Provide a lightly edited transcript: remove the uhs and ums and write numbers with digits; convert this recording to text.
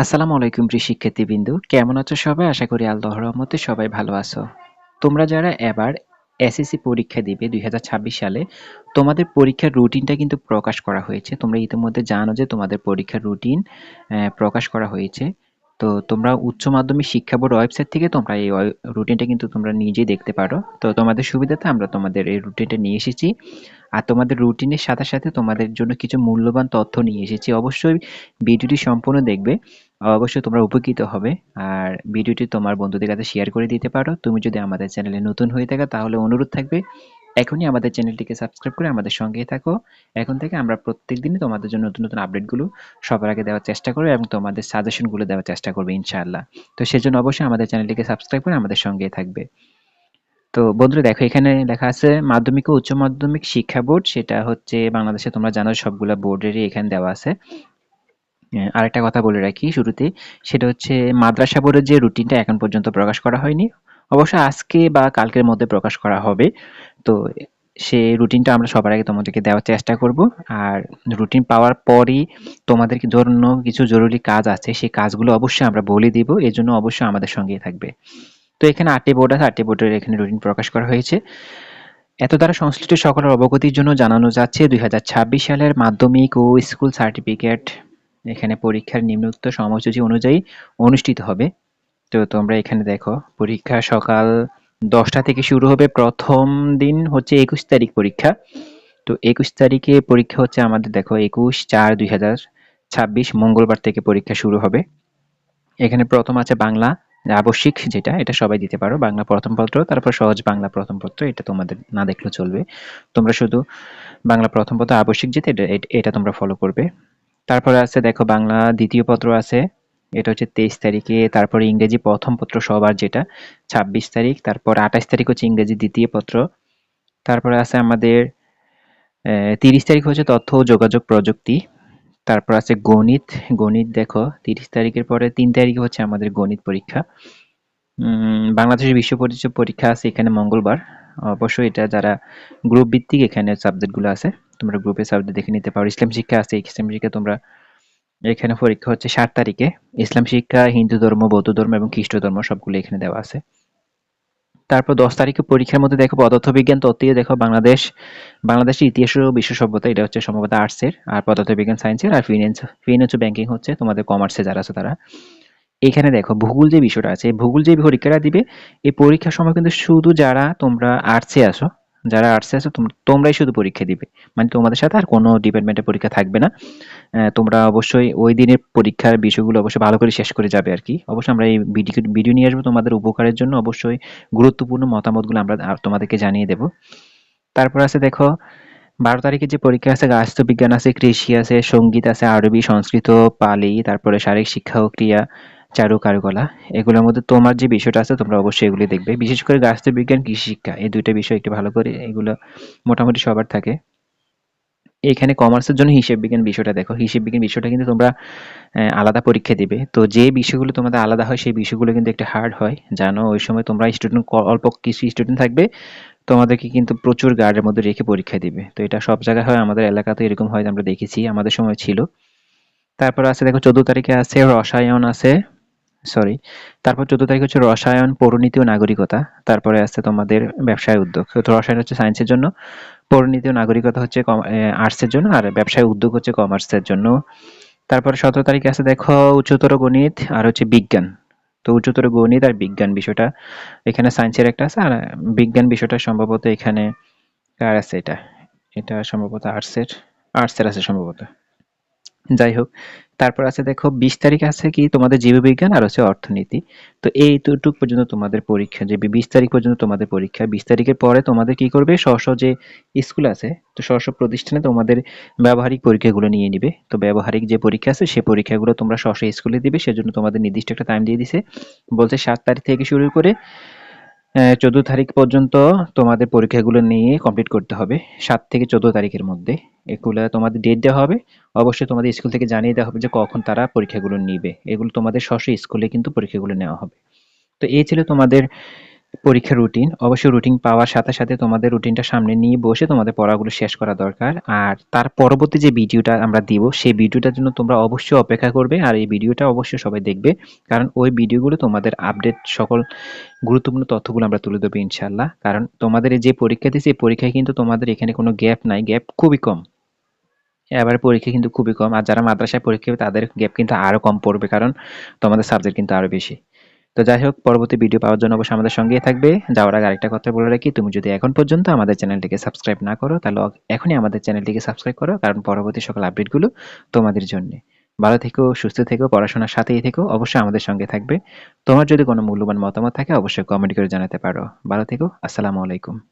আসসালামু আলাইকুম প্রিয় শিক্ষার্থীবৃন্দ, কেমন আছো সবাই? আশা করি আল্লাহর রহমতে সবাই ভালো আছো। তোমরা যারা এবার এসএসসি পরীক্ষা দিবে 2026 সালে, তোমাদের পরীক্ষার রুটিনটা কিন্তু প্রকাশ করা হয়েছে। তোমরা ইতিমধ্যে জানো যে তোমাদের পরীক্ষার রুটিন প্রকাশ করা হয়েছে। তো তোমরা উচ্চ মাধ্যমিক শিক্ষা বোর্ড ওয়েবসাইট থেকে তোমরা এই রুটিনটা কিন্তু তোমরা নিজেই দেখতে পারো। তো তোমাদের সুবিধাতে আমরা তোমাদের এই রুটিনটা নিয়ে এসেছি। আর তোমাদের রুটিনের সাথে সাথে তোমাদের জন্য কিছু মূল্যবান তথ্য নিয়ে এসেছি। অবশ্যই ভিডিওটি সম্পূর্ণ দেখবে। অবশ্যই তোমরা উপকৃত হবে। আর ভিডিওটি তোমার বন্ধুদের কাছে শেয়ার করে দিতে পারো। তুমি যদি আমাদের চ্যানেলে নতুন হয়ে থাকো তাহলে অনুরোধ থাকবে এখনই আমাদের চ্যানেলটিকে সাবস্ক্রাইব করে আমাদের সঙ্গেই থাকো। এখন থেকে আমরা প্রত্যেকদিনই তোমাদের জন্য নতুন নতুন আপডেটগুলো সবার আগে দেওয়ার চেষ্টা করবো এবং তোমাদের সাজেশনগুলো দেওয়ার চেষ্টা করবো ইনশাআল্লাহ। তো সেজন্য অবশ্যই আমাদের চ্যানেলটিকে সাবস্ক্রাইব করে আমাদের সঙ্গেই থাকবে। তো বন্ধুরা দেখো, এখানে লেখা আছে মাধ্যমিক ও উচ্চ মাধ্যমিক শিক্ষা বোর্ড, সেটা হচ্ছে বাংলাদেশে তোমরা জানো সবগুলা বোর্ডেরই এখানে দেওয়া আছে। আরেকটা কথা বলে রাখি শুরুতে, সেটা হচ্ছে মাদ্রাসা বোর্ডের যে রুটিনটা এখন পর্যন্ত প্রকাশ করা হয়নি। অবশ্য আজকে বা কালকের মধ্যে প্রকাশ করা হবে। তো সেই রুটিনটা আমরা সবার আগে তোমাদেরকে দেওয়ার চেষ্টা করব। আর রুটিন পাওয়ার পরই তোমাদের জন্য কিছু জরুরি কাজ আছে, সেই কাজগুলো অবশ্যই আমরা বলে দিব। এজন্য অবশ্যই আমাদের সঙ্গেই থাকবে। তো এখানে 8টি বোর্ড আছে, 8টি বোর্ডের এখানে রুটিন প্রকাশ করা হয়েছে। এত দ্বারা সংশ্লিষ্ট সকলের অবগতির জন্য জানানো যাচ্ছে 2026 সালের মাধ্যমিক ও স্কুল সার্টিফিকেট এখানে পরীক্ষার নিম্নোক্ত সময়সূচি অনুযায়ী অনুষ্ঠিত হবে। তো তোমরা এখানে দেখো, পরীক্ষা সকাল 10টা থেকে শুরু হবে। প্রথম দিন হচ্ছে 21 তারিখ পরীক্ষা। তো 21 তারিখে পরীক্ষা হচ্ছে আমাদের, দেখো 21/4/2026 মঙ্গলবার থেকে পরীক্ষা শুরু হবে। এখানে প্রথম আছে বাংলা আবশ্যিক, যেটা এটা সবাই দিতে পারো, বাংলা প্রথম পত্র, তারপর সহজ বাংলা প্রথম পত্র, এটা তোমাদের না দেখলেও চলবে। তোমরা শুধু বাংলা প্রথম পত্র আবশ্যিক যেটা এটা তোমরা ফলো করবে। তারপরে আছে দেখো বাংলা দ্বিতীয় পত্র আছে, এটা হচ্ছে 23 তারিখে। তারপরে ইংরেজি প্রথম পত্র সবার, যেটা 26 তারিখ। তারপর 28 তারিখ হচ্ছে ইংরেজি দ্বিতীয় পত্র। তারপরে আছে আমাদের 30 তারিখ হচ্ছে তথ্য ও যোগাযোগ প্রযুক্তি। তারপর আছে গণিত। গণিত দেখো 30 তারিখের পরে 3 তারিখে হচ্ছে আমাদের গণিত পরীক্ষা। বাংলাদেশের বিশ্ব পরিচয় পরীক্ষা আছে এখানে মঙ্গলবার। অবশ্যই এটা যারা গ্রুপ ভিত্তিক এখানে সাবজেক্টগুলো আছে, তোমরা গ্রুপে সাবজেক্ট দেখে নিতে পারো। ইসলাম শিক্ষা আছে, ইসলাম শিক্ষা তোমরা এখানে পরীক্ষা হচ্ছে 7 তারিখে। ইসলাম শিক্ষা, হিন্দু ধর্ম, বৌদ্ধ ধর্ম এবং খ্রিস্ট ধর্ম সবগুলো এখানে দেওয়া আছে। তারপর 10 তারিখে পরীক্ষার মধ্যে দেখো পদার্থবিজ্ঞান, তত্ত্বীয় দেখো বাংলাদেশের ইতিহাস ও বিশ্ব সভ্যতা, এটা হচ্ছে সম্ভবত আর্টসের। আর পদার্থবিজ্ঞান সায়েন্সের। আর ফিনান্স ও ব্যাংকিং হচ্ছে তোমাদের কমার্সে যারা আছে তারা। এখানে দেখো ভূগোল যে বিষয়টা আছে, ভূগোল যে পরীক্ষাটা দিবে, এই পরীক্ষার সময় কিন্তু শুধু যারা আর্টসে আছো তোমরাই শুধু পরীক্ষা দিবে। মানে তোমাদের সাথে আর কোনো ডিপার্টমেন্টের পরীক্ষা থাকবে না। তোমরা অবশ্যই ওই দিনের পরীক্ষার বিষয়গুলো অবশ্যই ভালো করে শেষ করে যাবে আর কি। অবশ্যই আমরা এই ভিডিও নিয়ে আসবো তোমাদের উপকারের জন্য। অবশ্যই গুরুত্বপূর্ণ মতামতগুলো আমরা তোমাদেরকে জানিয়ে দেব। তারপর আছে দেখো 12 তারিখে যে পরীক্ষা আছে, রাষ্ট্রবিজ্ঞান আছে, কৃষি আছে, সঙ্গীত আছে, আরবি, সংস্কৃত, পালি, তারপরে শারীরিক শিক্ষা ও ক্রিয়া, চারু কারুকলা। এগুলোর মধ্যে তোমার যে বিষয়টা আছে তোমরা অবশ্যই এগুলি দেখবে। বিশেষ করে রাষ্ট্রবিজ্ঞান, কৃষি শিক্ষা, এই দুইটা বিষয় একটু ভালো করে, এগুলো মোটামুটি সবার থাকে। এখানে কমার্সের জন্য হিসেব বিজ্ঞান বিষয়টা দেখো, হিসেব বিজ্ঞান বিষয়টা কিন্তু তোমরা আলাদা পরীক্ষা দিবে। তো যে বিষয়গুলো তোমাদের আলাদা হয় সেই বিষয়গুলো কিন্তু একটু হার্ড হয়, জানো। ওই সময় তোমরা স্টুডেন্ট অল্প কিছু স্টুডেন্ট থাকবে, তোমাদেরকে কিন্তু প্রচুর গার্ডের মধ্যে রেখে পরীক্ষা দিবে। তো এটা সব জায়গায় হয়, আমাদের এলাকাতে এরকম হয়, আমরা দেখেছি, আমাদের সময় ছিল। তারপর আছে দেখো 14 তারিখে আছে রসায়ন আছে, সরি, তারপর 14 তারিখ হচ্ছে রসায়ন, পৌরনীতি ও নাগরিকতা। তারপরে আছে তোমাদের ব্যবসায় উদ্যোগ। তো রসায়ন হচ্ছে সায়েন্সের জন্য, পৌরনীতি ও নাগরিকতা হচ্ছে আর্টসের জন্য, আর ব্যবসায় উদ্যোগ হচ্ছে কমার্সের জন্য। তারপরে 17 তারিখে আছে দেখো উচ্চতর গণিত আর হচ্ছে বিজ্ঞান। তো উচ্চতর গণিত আর বিজ্ঞান বিষয়টা এখানে সায়েন্সের একটা আছে, আর বিজ্ঞান বিষয়টা সম্ভবত এখানে কার আছে, এটা এটা সম্ভবত আর্টসের আছে সম্ভবত। যাই হোক, তারপর আছে দেখো 20 তারিখ আছে কি তোমাদের জীববিজ্ঞান আর হচ্ছে অর্থনীতি। তো এইটুক পর্যন্ত তোমাদের পরীক্ষা, যে 20 তারিখ পর্যন্ত তোমাদের পরীক্ষা। 20 তারিখের পরে তোমাদের কি করবে, স্ব যে স্কুল আছে, তো স্ব প্রতিষ্ঠানে তোমাদের ব্যবহারিক পরীক্ষাগুলো নিয়ে নিবে। তো ব্যবহারিক যে পরীক্ষা আছে সেই পরীক্ষাগুলো তোমরা স্ব স্কুলে দিবে। সেজন্য তোমাদের নির্দিষ্ট একটা টাইম দিয়ে দিছে, বলছে 7 তারিখ থেকে শুরু করে 14 তারিখ পর্যন্ত তোমাদের পরীক্ষাগুলো নিয়ে কমপ্লিট করতে হবে। 7 থেকে 14 তারিখের মধ্যে এগুলো তোমাদের ডেট দেওয়া হবে। অবশ্যই তোমাদের স্কুল থেকে জানিয়ে দেওয়া হবে যে কখন তারা পরীক্ষাগুলো নিবে। এগুলো তোমাদের স্ব স্কুলে কিন্তু পরীক্ষাগুলো নেওয়া হবে। তো এই ছিল তোমাদের পরীক্ষার রুটিন, অবশ্যই রুটিন পাওয়ার সাথে, সাথে তোমাদের রুটিনটা সামনে নিয়ে বসে তোমাদের পড়াগুলো শেষ করা দরকার। আর তার পরবর্তী যে ভিডিওটা আমরা দিব, সেই ভিডিওটার জন্য তোমরা অবশ্যই অপেক্ষা করবে। আর এই ভিডিওটা অবশ্যই সবাই দেখবে। কারণ ওই ভিডিওগুলো তোমাদের আপডেট সকল গুরুত্বপূর্ণ তথ্যগুলো আমরা তুলে ধরবো ইনশাআল্লাহ। কারণ তোমাদের এই যে পরীক্ষা দিছি, এই পরীক্ষায় কিন্তু তোমাদের এখানে কোনো গ্যাপ নাই, গ্যাপ খুবই কম। এবারে পরীক্ষা কিন্তু খুবই কম। আর যারা মাদ্রাসায় পরীক্ষা দেবে তাদের গ্যাপ কিন্তু আরো কম পড়বে, কারণ তোমাদের সাবজেক্ট কিন্তু আরো বেশি। তো যাই হোক, পরবর্তী ভিডিও পাওয়ার জন্য অবশ্যই আমাদের সঙ্গেই থাকবে। যাওয়ার আগে আরেকটা কথা বলে রাখি, তুমি যদি এখন পর্যন্ত আমাদের চ্যানেলটিকে সাবস্ক্রাইব না করো, তাহলে এখনই আমাদের চ্যানেলটিকে সাবস্ক্রাইব করো, কারণ পরবর্তী সকল আপডেটগুলো তোমাদের জন্যে। ভালো থেকো, সুস্থ থেকো, পড়াশোনার সাথেই থেকো, অবশ্যই আমাদের সঙ্গে থাকবে। তোমার যদি কোনো মূল্যবান মতামত থাকে অবশ্যই কমেন্ট করে জানাতে পারো। ভালো থেকো, আসসালামু আলাইকুম।